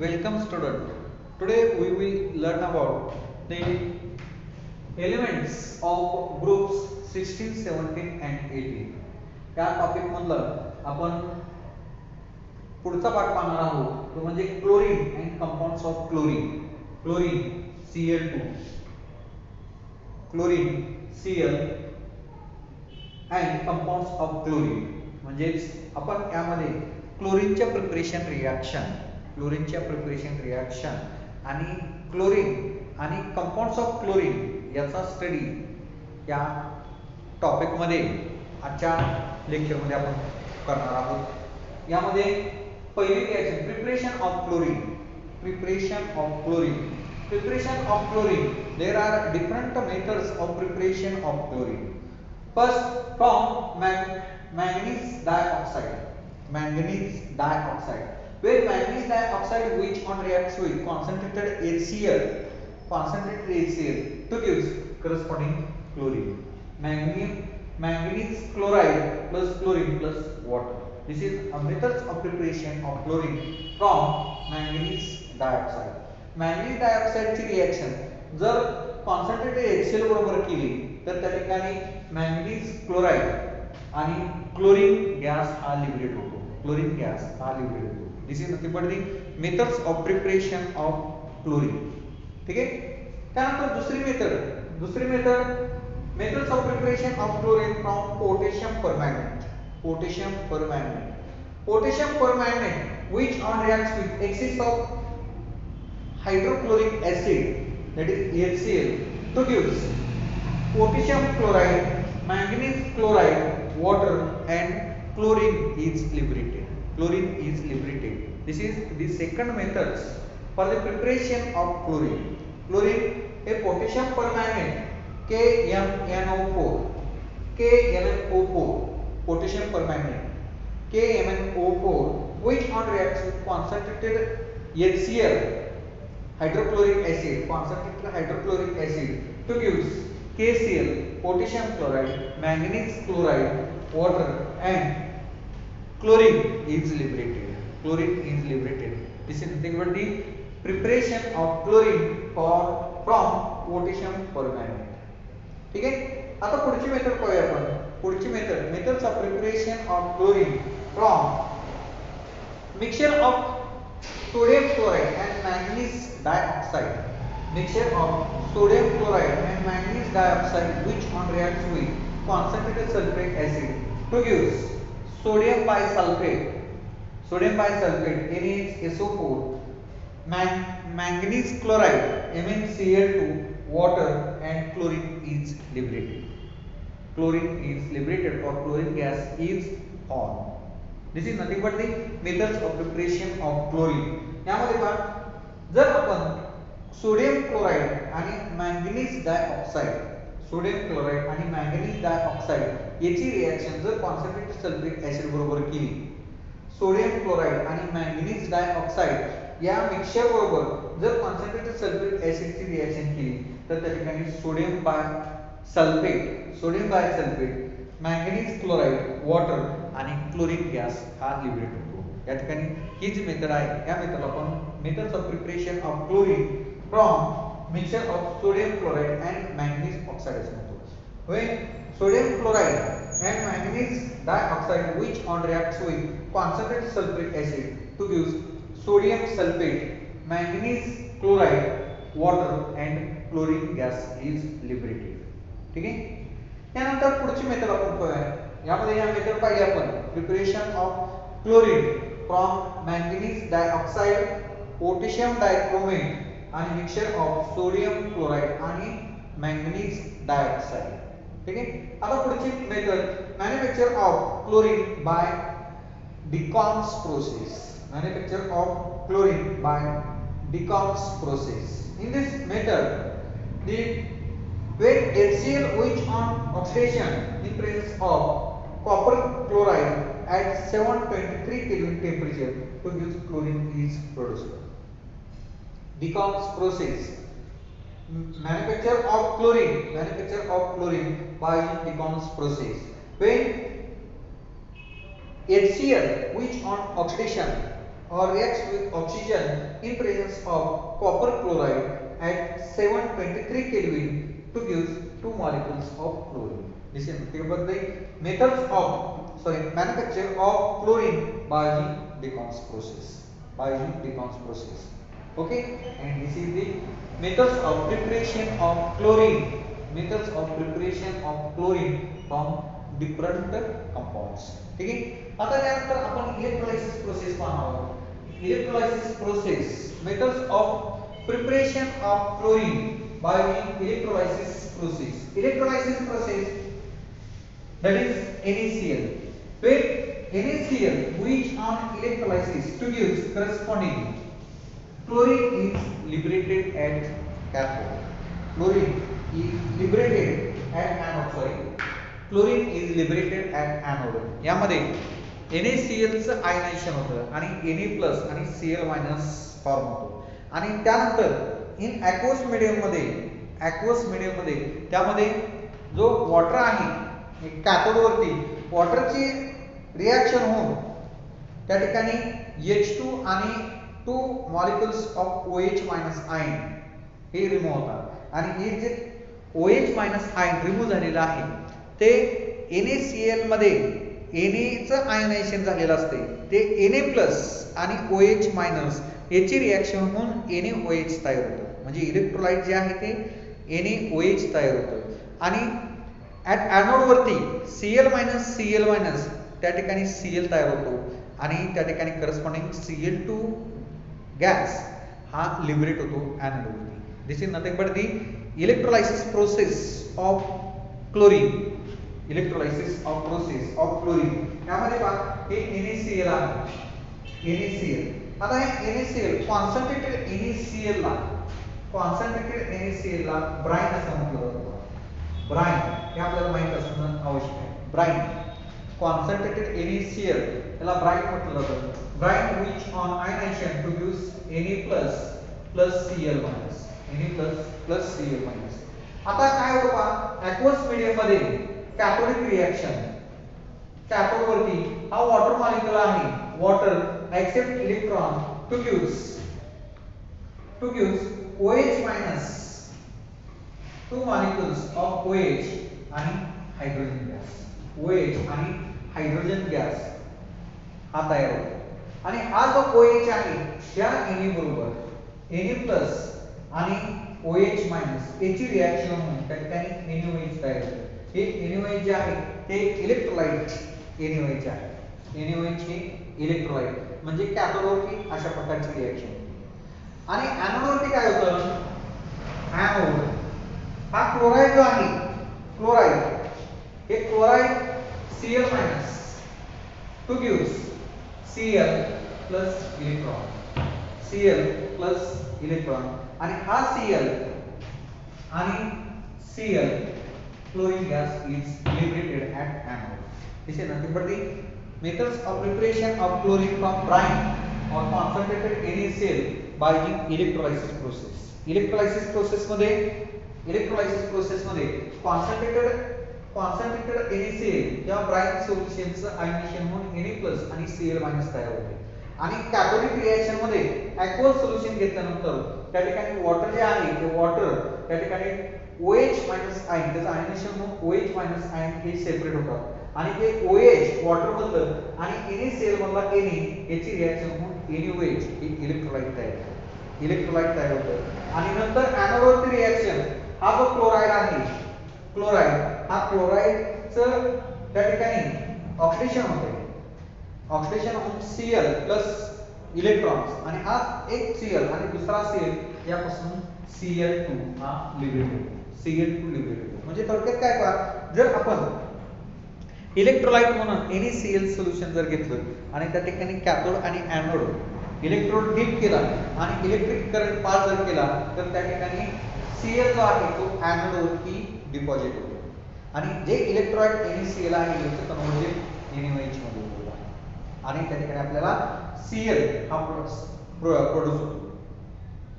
Welcome student. Today we will learn about the elements of groups 16, 17 and 18. या topic मधलं आपण पुढचा पाठ पाहणार आहोत तो म्हणजे chlorine and compounds of chlorine. Chlorine Cl2, chlorine Cl and compounds of chlorine. म्हणजे आपण यामध्ये क्लोरीनच्या प्रिपरेशन रिएक्शन आणि क्लोरीन आणि कंपाउंड्स ऑफ क्लोरीन याचा स्टडी या टॉपिक मध्ये आजच्या लेक्चर मध्ये आपण करणार आहोत. यामध्ये पहिली reaction preparation of chlorine. There are different methods of preparation of chlorine. First, from manganese dioxide. Where manganese dioxide which on reacts with concentrated HCl to gives corresponding chlorine. Manganese chloride plus chlorine plus water. This is a method of preparation of chlorine from manganese dioxide. Manganese dioxide ची reaction जर concentrated HCl बरोबर केली तर त्या ठिकाणी manganese chloride आणि chlorine gas हा liberate होतो. This is nothing but the methods of preparation of chlorine. ठीक आहे. त्यानंतर दुसरी methods of preparation of chlorine from potassium permanganate which on reacts with excess of hydrochloric acid, that is HCl, to gives potassium chloride, manganese chloride, water and chlorine is liberated. This is the second method for the preparation of chlorine. A potassium permanganate KMnO4, potassium permanganate KMnO4, which on reacts with concentrated HCl, concentrated hydrochloric acid, to gives KCl, potassium chloride, manganese chloride, water and chlorine is liberated. This is nothing but the preparation of chlorine from potassium permanganate. ठीक आहे. आता पुढची method पाहूया आपण. Methods of preparation of chlorine from mixture of sodium chloride and manganese dioxide. Which on reacts with concentrated sulfuric acid to give sodium bisulfate NaSO4, manganese chloride MnCl2, water and chlorine is liberated or chlorine gas is on. This is nothing but the methods of preparation of chlorine. यामध्ये पहा जर आपण sodium chloride आणि manganese dioxide याची reaction जर concentrated sulphuric acid बरोबर केली, sodium chloride आणि मॅंगनीज डायऑक्साइड या मिक्सचर बरोबर जर कॉन्सन्ट्रेटेड सल्फ्यूरिक ऍसिड ची रिएक्शन केली तर त्या ठिकाणी सोडियम बायसल्फेट मॅंगनीज क्लोराइड, वॉटर आणि क्लोरीन गॅस हा लिबरेट होतो. या ठिकाणी ही जी मेथड आहे या मेथडला आपण methods of preparation of chlorine from mixture of sodium chloride and manganese oxide असे म्हणतो. When sodium chloride and manganese dioxide which on reacts with concentrated sulfuric acid to give sodium sulfate, manganese chloride, water and chlorine gas is liberated. ठीक आहे. त्यानंतर पुढची method आपण पाहूया. यामध्ये या मेथड पाहिली आपण preparation of chlorine from manganese dioxide, potassium dichromate आणि मिक्सचर ऑफ सोडियम क्लोराइड आणि मॅंगनीज डायऑक्साइड. ठीक आहे. आता पुढची method manufacture of chlorine by Deacon's process. In this method the when HCl which on oxidation in presence of copper chloride at 723 Kelvin temperature to give chlorine is produced. Decoms process. Manufacture of chlorine by Decoms process. When HCl which on oxidation or reacts with oxygen in presence of copper chloride at 723 Kelvin to give two molecules of chlorine. This is the methods of manufacture of chlorine by the Deacons process. By the Deacons process. Okay, and this is the methods of preparation of chlorine. Methods of preparation of chlorine from different compounds. ठीक आहे. आता त्यानंतर आपण electrolysis process पाहणार आहोत. Electrolysis process methods of preparation of chlorine by the electrolysis process. Electrolysis process, that is NaCl. Where NaCl which on electrolysis produce corresponding chlorine is liberated at cathode. Chlorine is liberated at anode. Chlorine is liberated at anode. यामध्ये NaCl चं ionization होतं आणि Na+ आणि Cl- form होतो. आणि त्यानंतर in aqueous medium मध्ये त्यामध्ये जो वॉटर आहे कॅथोड वरती वॉटरची रिएक्शन होऊन त्या ठिकाणी H2 आणि 2 मॉलिक्युल्स ऑफ OH- आयन हे रिमूव्ह होतात. आणि हे जे OH- आयन रिमूव्ह झालेलं आहे ते NaCl मध्ये Na चं आयनायझेशन झालेलं असते. ते Na+ आणि OH- याची रिएक्शन होऊन NaOH तयार होतं. म्हणजे इलेक्ट्रोलाइट जे आहे ते NaOH तयार होतं. आणि ॲट ॲनोड वरती Cl- त्या ठिकाणी Cl तयार होतो आणि त्या ठिकाणी करस्पॉन्डिंग Cl2 गॅस हा लिबरेट होतो ॲनोड वरती. This is nothing but the electrolysis process of chlorine. Electrolysis of process of chlorine. यामध्ये पहा हे NaCl आहे. NaCl. आता हे NaCl कॉन्सन्ट्रेटेड NaCl ला ब्राइन असं म्हटलं जातं. ब्राइन हे आपल्याला माहित असणं आवश्यक आहे. ब्राइन कॉन्सन्ट्रेटेड NaCl याला ब्राइन म्हटलं जातं. Brine which on ionization produce Na+ Cl-. आता काय होतं पहा aqueous medium मध्ये कॅथोडिक रिएक्शन. कॅथोड वरती हा वॉटर मॉलिक्यूल आहे. Water accept electron to gives OH- 2 molecules of OH आणि हायड्रोजन गॅस. OH आणि हायड्रोजन गॅस हा तयार होतो. आणि हा जो OH आहे त्या Na बरोबर Na+ आणि OH- याची रिएक्शन होऊन त्या ठिकाणी NaOH तयार होतो. हे NaOH जे आहे ते इलेक्ट्रोलाइट NaOH आहे. NaOH हे इलेक्ट्रोलाइट म्हणजे कॅथोडवरती अशा प्रकारची रिएक्शन होते. आणि ॲनोडवरती काय होतं? ॲनोड हा क्लोराईड जो आहे क्लोराईड हे chloride Cl- to gives Cl+ electron आणि हा Cl आणि Cl chlorine gas is liberated at anode. This is nothing but the methods of preparation of chlorine from brine or concentrated NaCl by the electrolysis process. Electrolysis process मध्ये concentrated NaCl किंवा Bryan सोल्युशनचं ionization होऊन Na+ आणि Cl- तयार होते. आणि cathodic reaction मध्ये aqueous solution घेतल्यानंतर त्या ठिकाणी वॉटर जे आहे ते वॉटर त्या ठिकाणी OH- आयन त्याचं आयनायझेशन होऊन OH- आयन हे सेपरेट होतात आणि ते OH वॉटर मधलं आणि NaCl मधला Na याची रिएक्शन होऊन NaOH हे इलेक्ट्रोलाइट तयार होतं. आणि नंतर ॲनोडवरती रिएक्शन हा जो क्लोराईड आहे हा क्लोराईडचं त्या ठिकाणी ऑक्सिडेशन होते. ऑक्सिडेशन होऊन Cl+ इलेक्ट्रॉन्स आणि हा एक Cl आणि दुसरा Cl यापासून Cl2 हा लिबरेट होतो. म्हणजे थोडक्यात काय पहा जर आपण इलेक्ट्रोलाइट म्हणून NaCl सोल्युशन जर घेतलं आणि त्या ठिकाणी कॅथोड आणि ॲनोड इलेक्ट्रोड डीप केला आणि इलेक्ट्रिक करंट पास जर केला तर त्या ठिकाणी Cl जो आहे तो ॲनोड वरती डिपॉझिट होतो आणि जे इलेक्ट्रोलाइट NaCl आहे याचं कन्व्हर्जन NaOH मध्ये होतं आणि त्या ठिकाणी आपल्याला Cl हा प्रोड्यूस होतो.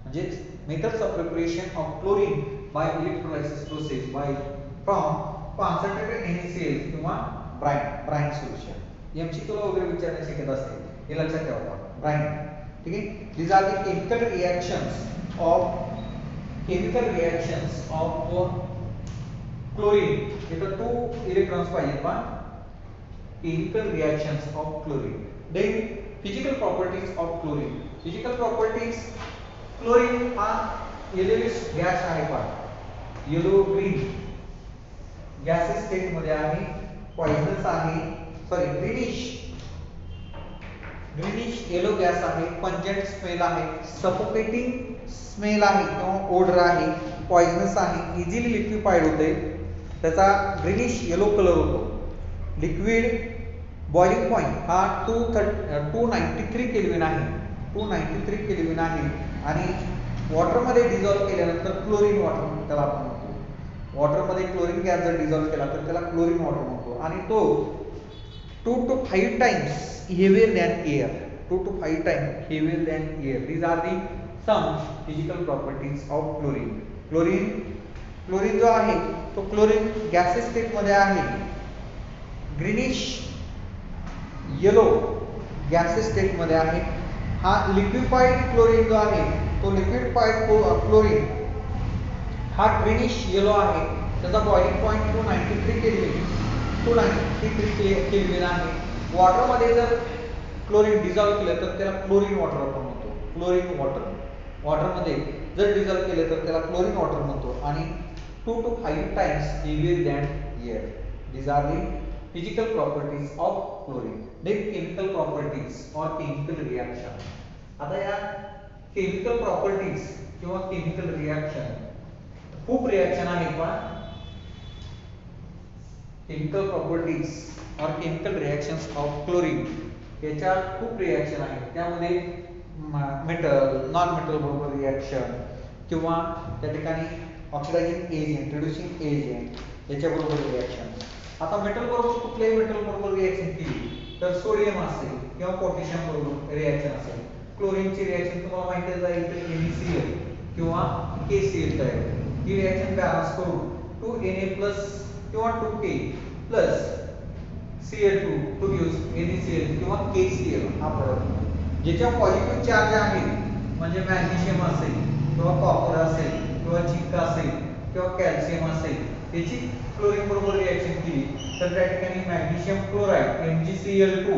म्हणजे methods of preparation of chlorine by electrolysis process by from concentrated NaCl किंवा ब्राइन सोल्युशन. एमसीक्यू वगैरे विचारण्याची शक्यता असते हे लक्षात ठेवा. brine. ठीक है, these are the chemical reactions of chlorine. इथं 2 इलेक्ट्रॉन्स पाहिजेत पहा. chemical reactions of chlorine. Then physical properties of chlorine. Physical properties, chlorine हा yellowish गॅस आहे पहा, येलो ग्रीन गॅसेस स्टेट मध्ये आहे, पॉइझनस आहे, सॉरी ग्रीनिश येलो गॅस आहे, पंजंट स्मेल आहे, सफोकेटिंग स्मेल आहे किंवा ओडर आहे, पॉइझनस आहे, इझिली लिक्विफाईड होते, त्याचा ग्रीनिश येलो कलर होतो. लिक्विड बॉइलिंग पॉइंट हा 293 केल्विन आहे, 293 केल्विन आहे आणि वॉटर मध्ये डिझॉल्व केल्यानंतर क्लोरीन वॉटर त्याला आपण म्हणतो. वॉटर मध्ये क्लोरीन गॅस जर डिझॉल्व केला तर त्याला क्लोरीन वॉटर म्हणतो आणि तो 2 to 5 times heavier than air. 2 to 5 times heavier than air. These are the some physical properties of chlorine. Chlorine जो आहे तो क्लोरीन गॅसेस स्टेट मध्ये आहे, ग्रीनिश येलो गॅसेस स्टेट मध्ये आहे. हा लिक्विफाईड क्लोरीन जो आहे तो लिक्विफाईड क्लोरीन हा ग्रीनिश येलो आहे, त्याचा बॉइलिंग पॉइंट 293 केल्विन आहे. वॉटर मध्ये जर क्लोरीन डिझॉल्व केलं तर त्याला क्लोरीन वॉटर आपण म्हणतो. क्लोरीन वॉटर वॉटर मध्ये जर डिझॉल्व केलं तर त्याला क्लोरीन वॉटर म्हणतो आणि 2 to 5 times heavier than air. These are the physical properties of chlorine. Then chemical properties or chemical reaction. आता या chemical properties किंवा chemical reaction खूप रिएक्शन आहेत पहा. chemical properties or chemical reactions of chlorine याच्या खूप रिएक्शन आहेत. त्यामध्ये मेटल नॉन मेटल बरोबर रिएक्शन किंवा त्या ठिकाणी ऑक्सिडायझिंग एजंट, रिड्युसिंग एजंट याच्या बरोबर रिएक्शन. आता मेटल बरोबर कुठल्याही मेटल बरोबर रिएक्शन केली तर सोडियम असेल किंवा पोटॅशियम बरोबर रिएक्शन असेल. क्लोरीनची रिएक्शन तुम्हाला माहिती आहे इथे NaCl किंवा KCl तयार होते. ही रिएक्शन बॅलन्स करून 2Na+ किंवा 2K plus Cl2 to gives NaCl किंवा KCl हा प्रोडक्ट. ज्याच्या पॉझिटिव्ह चार्ज आहे म्हणजे मॅग्नेशियम असेल किंवा कॉपर असेल किंवा झिंक असेल किंवा कॅल्शियम असेल, त्याची क्लोरीन बरोबर रिएक्शन केली तर त्या ठिकाणी magnesium chloride MgCl2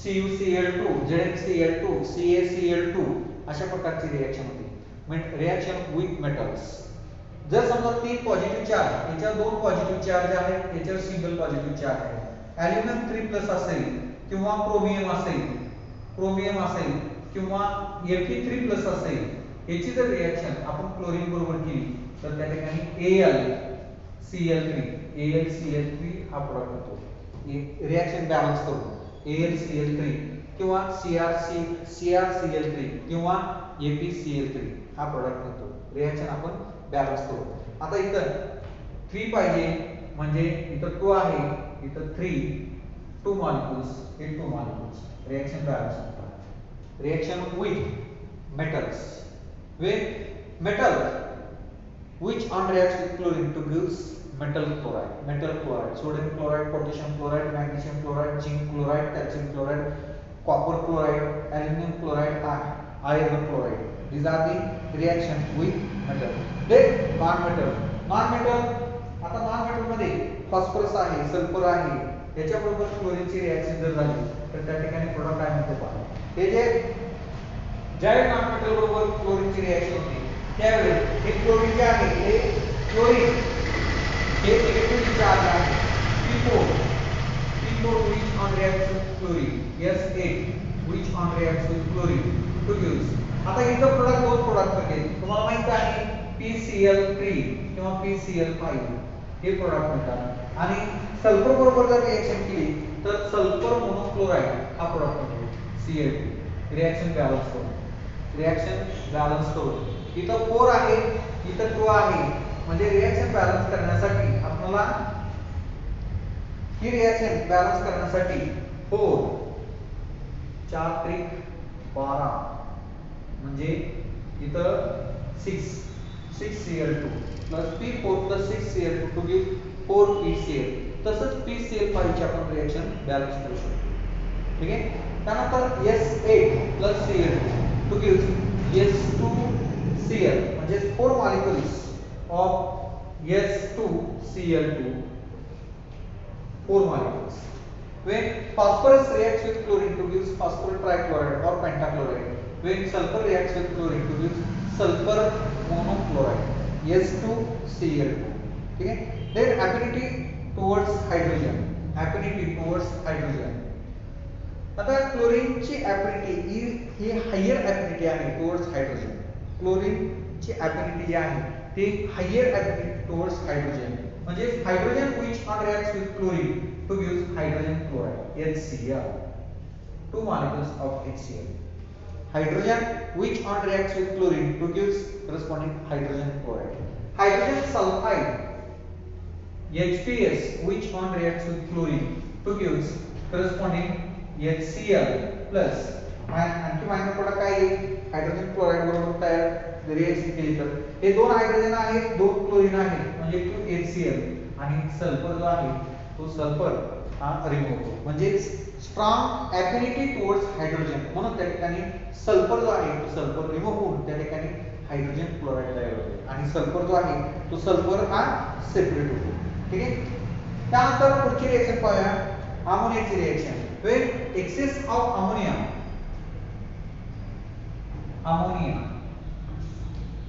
CuCl2 ZnCl2 CaCl2 अशा प्रकारची रिएक्शन होती. Reaction with metals. जर समजा 3 पॉझिटिव्ह चार्ज, याच्यावर 2 पॉझिटिव्ह चार्ज आहेत, याच्यावर सिंगल पॉझिटिव्ह चार्ज आहे, ॲल्युमिनियम 3+ असेल किंवा क्रोमियम असेल किंवा Fe3+ असेल, याची जर रिएक्शन आपण क्लोरीन बरोबर केली तर त्या ठिकाणी AlCl3 हा प्रोडक्ट होतो. रिएक्शन बॅलन्स करून AlCl3 किंवा CrCl3 किंवा ApCl3 हा प्रोडक्ट होतो. रिएक्शन आपण बॅलन्स करू. आता इथं 3 पाहिजे म्हणजे इथं 2 आहे, इथं 3 2 मॉलिक्युल्स, हे 2 मॉलिक्युल्स रिएक्शन बॅलन्स होतात. Reaction with metals. with metal which on reacts with chlorine to gives metal chloride, sodium chloride, potassium chloride, magnesium chloride, zinc chloride, calcium chloride, copper chloride, aluminum chloride, iron chloride. These are the reactions with metal. Then non-metal आता non-metal मध्ये phosphorus आहे, sulphur आहे, याच्याबरोबर क्लोरीनची reaction जर झाली तर त्या ठिकाणी product काय म्हणतो पहा. हे जे ज्यावेळी non-metal बरोबर क्लोरीनची रिएक्शन होते त्यावेळी हे क्लोरीन जे आहे हे क्लोरीन हे निगेटिव्ह चार्ज आहे P4 which on reacts with chlorine, S8 which on reacts with chlorine to gives. आता इथं प्रोडक्ट 2 प्रोडक्ट आहेत तुम्हाला माहित आहे PCl3 किंवा PCl5 हे प्रोडक्ट मिळतात आणि सल्फर बरोबर जर रिएक्शन केली तर सल्फर मोनोक्लोराइड हा प्रोडक्ट मिळतो Cl2. रिएक्शन बॅलन्स करून इथं 4 आहे इथं 2 आहे म्हणजे रिएक्शन बॅलन्स करण्यासाठी आपल्याला ही रिएक्शन बॅलन्स करण्यासाठी 4 4 त्रिक 12 म्हणजे इथं 6Cl2 plus P4 plus 6Cl2 to give 4PCl. तसंच PCl5 ची आपण रिएक्शन बॅलन्स करू शकतो. ठीक आहे. त्यानंतर S8 plus Cl2 to gives S2Cl म्हणजे 4 molecules of S2Cl2, 4 molecules. When phosphorus reacts with chlorine to give phosphorus trichloride or pentachloride, when sulfur reacts with chlorine to give sulfur monochloride, S2Cl2. ठीक है. Then affinity towards hydrogen, affinity towards hydrogen. आता क्लोरीनची ऍफिनिटी ही higher ऍफिनिटी आहे towards hydrogen. क्लोरीनची ऍफिनिटी जी आहे ती higher ऍफिनिटी towards hydrogen. म्हणजे hydrogen which on reacts with chlorine to give hydrogen chloride, HCl, two molecules of HCl. Hydrogen which on reacts with chlorine to gives corresponding hydrogen chloride. Hydrogen sulfide HPS which on reacts with chlorine to gives corresponding HCl plus आणखी minor product काय आहे hydrogen chloride बरोबर तयार reaction केली तर हे दोन hydrogen आहेत दोन क्लोरीन आहेत म्हणजे HCl आणि सल्फर जो आहे तो सल्फर हा रिमूव्ह होतो म्हणजे स्ट्रॉंग ऍफिनिटी टुवर्ड्स हायड्रोजन म्हणून त्या ठिकाणी सल्फर जो आहे तो सल्फर रिमूव्ह होऊन त्या ठिकाणी हायड्रोजन क्लोराइड तयार होतो आणि सल्फर जो आहे तो सल्फर हा सेपरेट होतो. ठीक आहे. त्यानंतर पुढची रिएक्शन पाहूया अमोनियाची reaction. When excess of ammonia,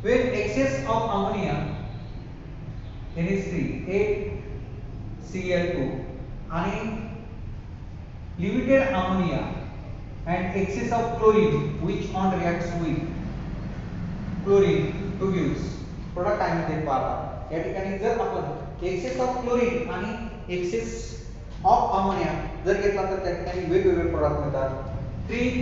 when excess of ammonia, NH3, 8Cl2 आणि limited ammonia and excess of chlorine which on reacts with chlorine to gives product काय म्हणते पहा. या ठिकाणी जर आपण excess of chlorine आणि excess ऑफ अमोनिया जर घेतला तर त्या ठिकाणी वेगवेगळे प्रोडक्ट मिळतात. 3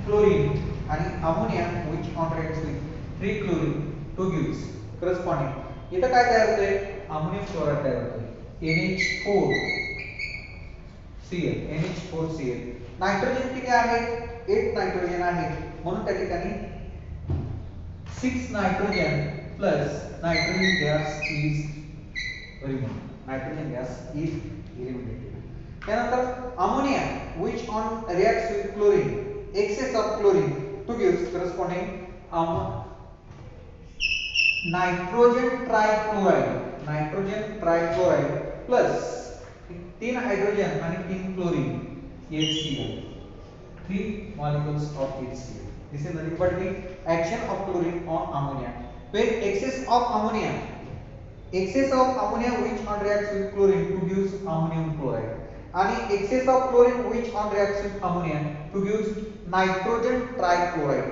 क्लोरीन आणि ammonia which on reacts with 3 chlorine to gives corresponding इथं काय तयार होतंय अमोनियम क्लोराइड तयार होतोय NH4Cl. नायट्रोजन किती आहे 8 नायट्रोजन आहे म्हणून त्या ठिकाणी 6 nitrogen plus nitrogen gas is removed. Nitrogen gas is eliminated. त्यानंतर ammonia which on reacts with chlorine, excess of chlorine to gives corresponding nitrogen trichloride plus 3 hydrogen आणि 3 chlorine HCl, 3 molecules of HCl. This is nothing but the action of chlorine on ammonia. When excess of ammonia which on reacts with chlorine to gives ammonium chloride आणि excess of chlorine which on reacts with ammonia to gives nitrogen trichloride.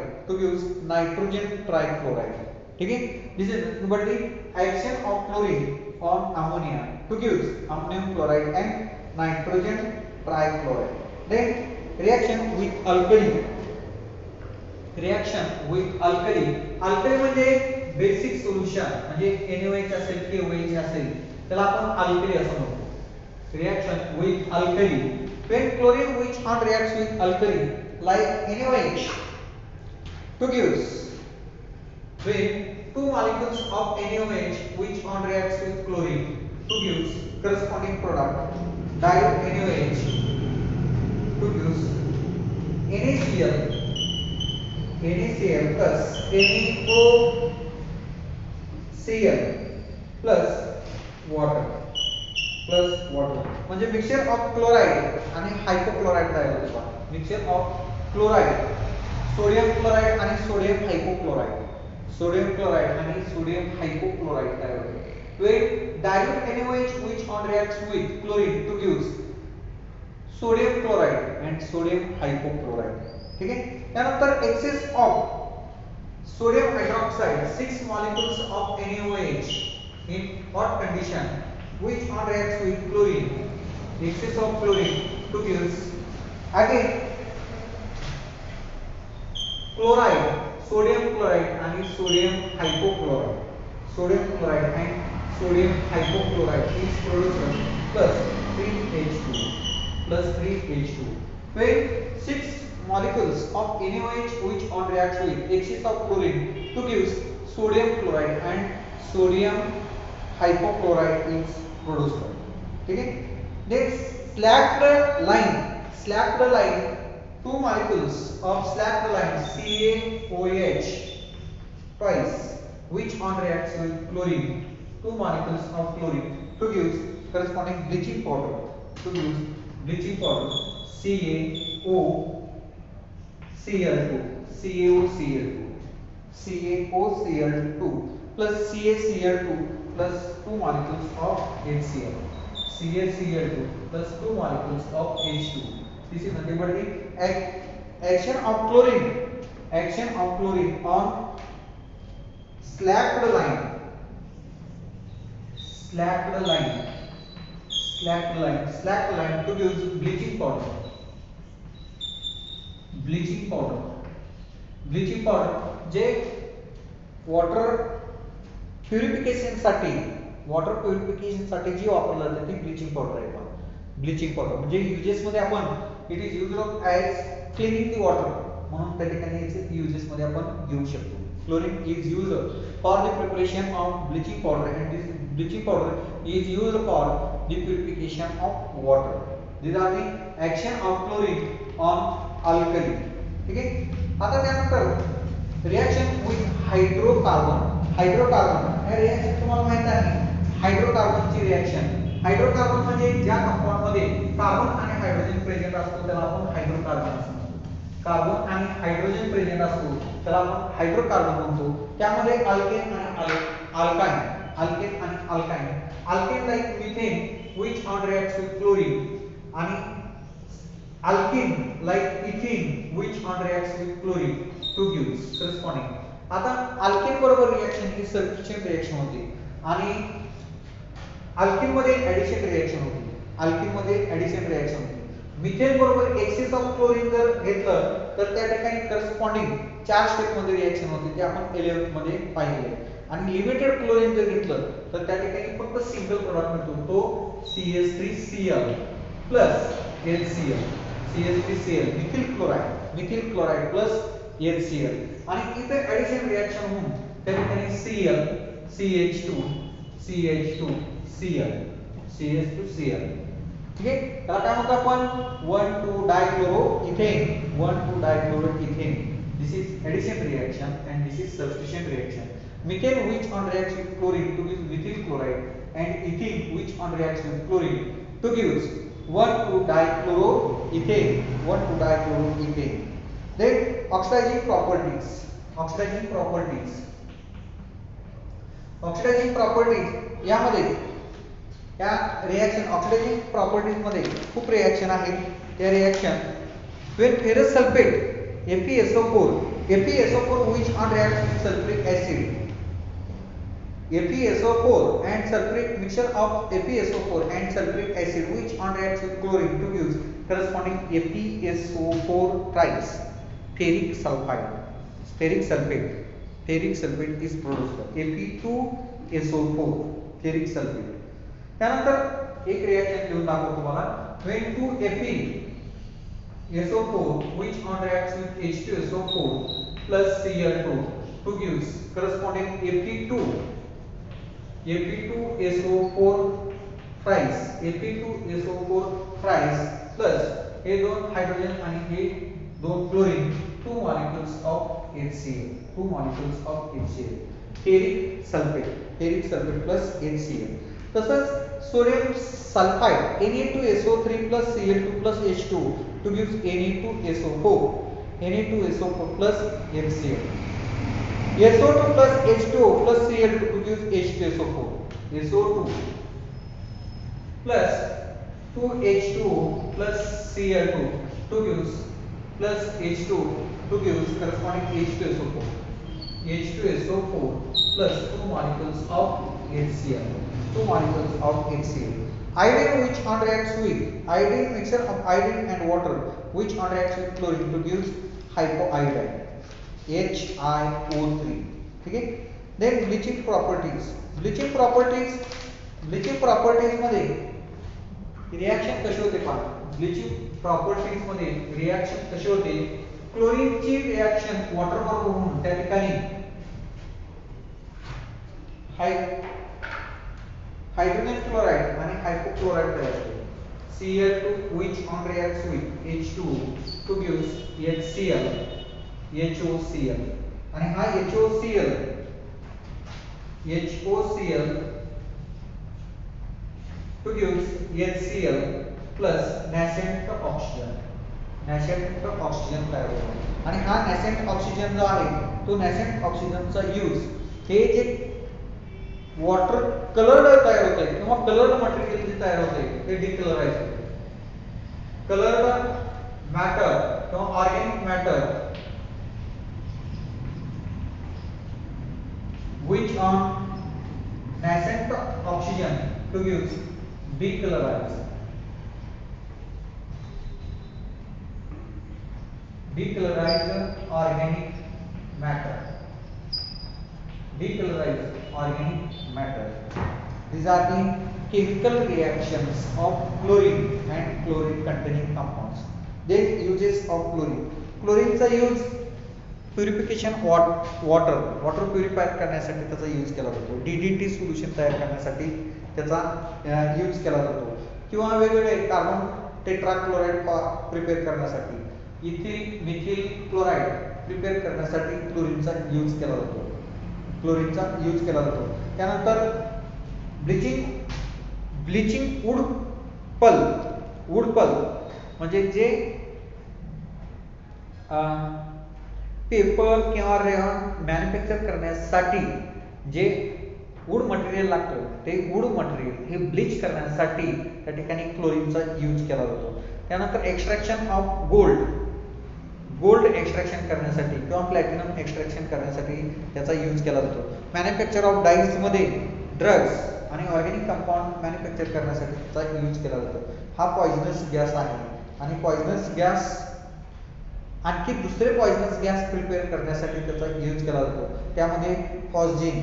ठीक है. This is nothing but the action of chlorine on ammonia to gives ammonium chloride and nitrogen trichloride. Then reaction with alkali म्हणजे basic solution म्हणजे NaOH असेल KOH असेल त्याला आपण alkali असं म्हणतो. Reaction with alkali, when chlorine which on reacts with alkali like NaOH to gives, when 2 molecules of NaOH which on reacts with chlorine to gives corresponding product dilute NaOH to gives NaCl plus NaOCl plus water म्हणजे mixture of chloride आणि हायपोक्लोराइड तयार होतो. Mixture of chloride sodium chloride आणि sodium हायपोक्लोराइड तयार होतो. When dilute NaOH which on reacts with chlorine to gives sodium chloride and sodium hypochlorite. ठीक है. त्यानंतर excess of sodium hydroxide 6 molecules of NaOH in hot condition which on reacts with chlorine, excess of chlorine to gives again chloride, sodium chloride and sodium hypochlorite. Sodium chloride and sodium hypochlorite is produced plus 3H2. When 6 molecules of NaOH which on reacts with excess of chlorine to gives sodium chloride and sodium hypochlorite is produced. ठीक है. Next slacked line slactoline, two molecules of slactoline CaOH twice, which on reacts with chlorine, two molecules of chlorine to give corresponding bleaching powder, to use bleaching powder CaCO2 plus CaCl2 plus two molecules of HCl, CaCl2 plus two molecules of H2. This is nothing but the action of chlorine on slacked line, to use bleaching powder, जे water purification साठी जी वापरली जाते ती bleaching powder आहे. Bleaching powder म्हणजे uses मध्ये आपण it is used as cleaning the water, म्हणून त्या ठिकाणी याचे युजेस मध्ये आपण घेऊ शकतो. Chlorine is used for the preparation of bleaching powder and this bleaching powder is used for the purification of water. This are the action of chlorine on alkali. ठीक आहे. आता त्यानंतर रिएक्शन विथ हायड्रोकार्बन हे reaction तुम्हाला माहित आहे. हायड्रोकार्बनची reaction, hydrocarbon म्हणजे ज्या कंपाऊंड मध्ये कार्बन आणि हायड्रोजन प्रेझेंट असतो त्याला आपण हायड्रोकार्बन म्हणतो. कार्बन आणि हायड्रोजन प्रेझेंट असतो त्याला आपण हायड्रोकार्बन म्हणतो. त्यामध्ये अल्केन आणि alkyne, alkane like methane which on reacts with chlorine आणि alkene like ethene which on reacts with chlorine to gives corresponding. आता अल्केन बरोबर रिएक्शन ही सबस्टिट्यूशन रिएक्शन होते आणि अल्केन मध्ये ऍडिशन रिएक्शन होते. मिथेन बरोबर एक्सेस ऑफ क्लोरीन जर घेतलं तर त्या ठिकाणी करस्पॉन्डिंग 4 स्टेप मध्ये रिएक्शन होते, ते आपण 11th मध्ये पाहिले. आणि लिमिटेड क्लोरीन जर घेतलं तर त्या ठिकाणी फक्त सिंगल प्रोडक्ट मिळतो, तो CH3Cl plus HCl, CH3Cl methyl chloride plus HCl. आणि इथे ऍडिशन रिएक्शन होऊन त्या ठिकाणी Cl CH2Cl. ठीक आहे. त्याला काय म्हणतो आपण 1,2 डायक्लोरो ethane. This is addition reaction and this is substitution reaction. Methane which on reacts with chlorine to give methyl chloride and ethene which on reacts with chlorine to gives 1,2 dichloroethane. Then oxidizing properties यामध्ये या reaction oxidising properties मध्ये खूप reaction आहेत. त्या reaction when ferrous sulfate FeSO4 which on reacts with sulfuric acid, FeSO4 and sulfuric mixture of FeSO4 and sulfuric acid which on reacts with chlorine to give corresponding FeSO4 thrice ferric sulfate is produced, Fe2SO4 ferric sulfate. त्यानंतर एक reaction घेऊन दाखवतो तुम्हाला. when 2FeSO4 which on reacts with H2SO4 plus Cl2 to gives corresponding Fe2SO4 thrice plus हे दोन hydrogen आणि हे दोन chlorine, two molecules of HCl, ferric sulfate plus HCl. तसंच sodium sulphide Na2SO3 plus Cl2 plus H2 to gives Na2SO4 plus HCl. SO2 plus H2O plus Cl2 to gives H2SO4. SO2 plus 2H2O plus Cl2 to gives plus H2 to gives corresponding H2SO4. H2SO4 plus two molecules of HCl. Iodine which on reacts with iodine, mixture of iodine and water which on reacts with chlorine to gives hypoiodine, HiO3. ठीक है. Then bleaching properties मध्ये reaction कशी होते पहा. Bleaching properties मध्ये reaction कशी होते. क्लोरीनची reaction water बरोबर होऊन त्या ठिकाणी हायड्रोजन क्लोराइड आणि हायपोक्लोराइड तयार होते. Cl2 which on reacts with H2 to gives HCl, HOCl. आणि हा HOCl to gives HCl plus nascent oxygen. nascent oxygen तयार होतो आणि हा nascent ऑक्सिजन जो आहे तो nascent ऑक्सिजनचा यूज हे जे वॉटर कलर्ड तयार होते किंवा कलर्ड मटेरियल जे तयार होते ते डिकलराइज होते. कलर्ड मॅटर किंवा organic matter which on nascent oxygen to use decolorized organic matter. Decolorized organic matter. These are the chemical reactions of chlorine and chlorine containing compounds. The uses of chlorine. Chlorine चा use purification water purify करण्यासाठी त्याचा use केला जातो. DDT solution तयार करण्यासाठी त्याचा use केला जातो किंवा वेगवेगळे कार्बन टेट्राक्लोराइड प्रिपेअर करण्यासाठी, इथिल मिथिल क्लोराइड प्रिपेअर करण्यासाठी क्लोरीनचा यूज केला जातो. त्यानंतर ब्लिचिंग वूड पल्प म्हणजे जे पेपर किंवा रेयॉन मॅन्युफॅक्चर करण्यासाठी जे वूड मटेरियल लागतं ते वूड मटेरियल हे ब्लीच करण्यासाठी त्या ठिकाणी क्लोरीनचा यूज केला जातो. त्यानंतर एक्स्ट्रॅक्शन ऑफ गोल्ड एक्स्ट्रॅक्शन करण्यासाठी किंवा प्लॅटिनम एक्स्ट्रॅक्शन करण्यासाठी त्याचा यूज केला जातो. मॅन्युफॅक्चर ऑफ डाईजमध्ये ड्रग्स आणि ऑर्गॅनिक कंपाऊंड मॅन्युफॅक्चर करण्यासाठी त्याचा यूज केला जातो. हा पॉइझनस गॅस आहे आणि पॉइझनस गॅस आणखी दुसरे पॉइझनस गॅस प्रिपेअर करण्यासाठी त्याचा यूज केला जातो. त्यामध्ये phosgene,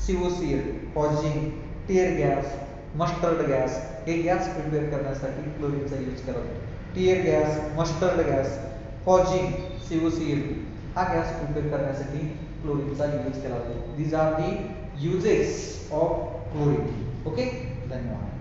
COCl, phosgene, tier gas, mustard gas हे गॅस प्रिपेअर करण्यासाठी क्लोरीनचा यूज केला जातो. Tier gas, mustard gas, phosgene, COCl हा गॅस प्रिपेअर करण्यासाठी क्लोरीनचा यूज केला जातो. These are the uses of chlorine. Okay, धन्यवाद.